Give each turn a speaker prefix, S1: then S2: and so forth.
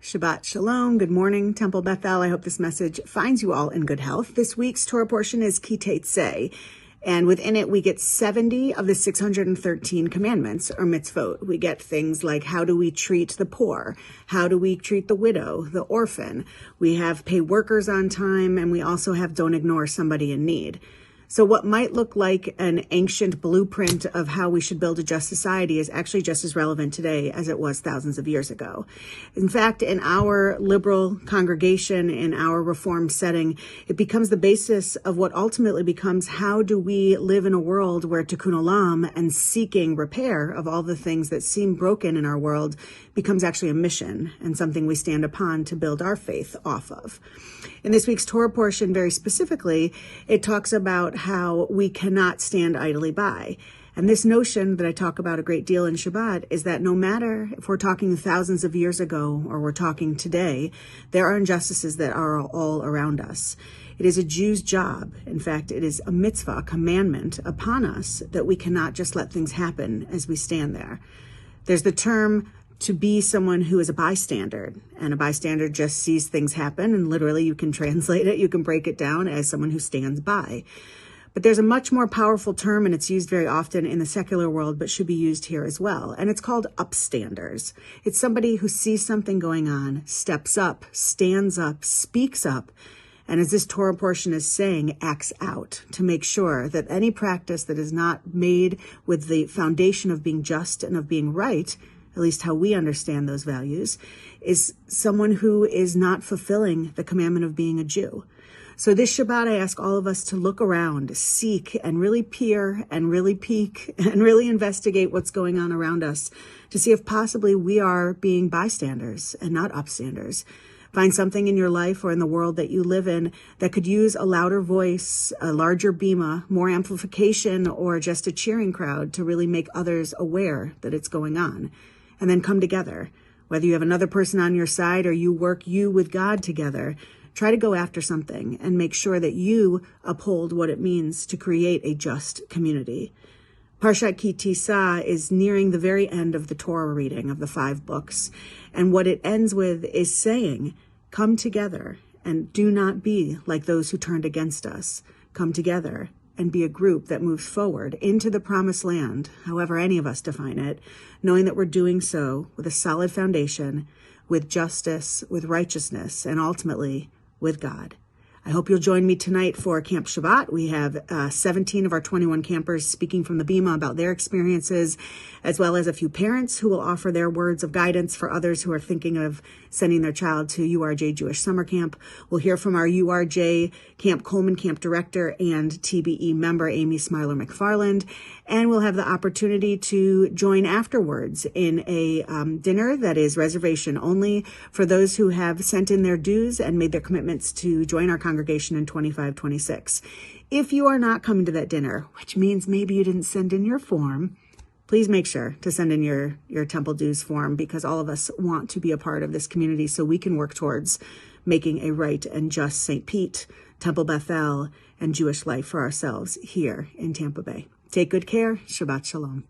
S1: Shabbat Shalom. Good morning, Temple Beth-El. I hope this message finds you all in good health. This week's Torah portion is Ki Teitzei, and within it we get 70 of the 613 commandments or mitzvot. We get things like how do we treat the poor? How do we treat the widow, the orphan? We have pay workers on time, and we also have don't ignore somebody in need. So what might look like an ancient blueprint of how we should build a just society is actually just as relevant today as it was thousands of years ago. In fact, in our liberal congregation, in our reform setting, it becomes the basis of what ultimately becomes how do we live in a world where tikkun olam and seeking repair of all the things that seem broken in our world becomes actually a mission and something we stand upon to build our faith off of. In this week's Torah portion, very specifically, it talks about how we cannot stand idly by. And this notion that I talk about a great deal in Shabbat is that no matter if we're talking thousands of years ago or we're talking today, there are injustices that are all around us. It is a Jew's job. In fact, it is a mitzvah, a commandment upon us that we cannot just let things happen as we stand there. There's the term to be someone who is a bystander, and a bystander just sees things happen, and literally you can translate it, you can break it down as someone who stands by. But there's a much more powerful term, and it's used very often in the secular world, but should be used here as well, and it's called upstanders. It's somebody who sees something going on, steps up, stands up, speaks up, and as this Torah portion is saying, acts out to make sure that any practice that is not made with the foundation of being just and of being right, at least how we understand those values, is someone who is not fulfilling the commandment of being a Jew. So this Shabbat, I ask all of us to look around, seek, and really peer, and really peek, and really investigate what's going on around us to see if possibly we are being bystanders and not upstanders. Find something in your life or in the world that you live in that could use a louder voice, a larger bima, more amplification, or just a cheering crowd to really make others aware that it's going on. And then come together. Whether you have another person on your side or you work you with God together, try to go after something and make sure that you uphold what it means to create a just community. Parshat Ki Tisa is nearing the very end of the Torah reading of the 5 books. And what it ends with is saying, come together and do not be like those who turned against us. Come together and be a group that moves forward into the promised land, however any of us define it, knowing that we're doing so with a solid foundation, with justice, with righteousness, and ultimately with God. I hope you'll join me tonight for Camp Shabbat. We have 17 of our 21 campers speaking from the Bima about their experiences, as well as a few parents who will offer their words of guidance for others who are thinking of sending their child to URJ Jewish Summer Camp. We'll hear from our URJ Camp Coleman Camp Director and TBE member, Amy Smiler-McFarland, and we'll have the opportunity to join afterwards in a dinner that is reservation only for those who have sent in their dues and made their commitments to join our congregation in 25-26. If you are not coming to that dinner, which means maybe you didn't send in your form, please make sure to send in your temple dues form, because all of us want to be a part of this community so we can work towards making a right and just St. Pete, Temple Beth-El, and Jewish life for ourselves here in Tampa Bay. Take good care. Shabbat Shalom.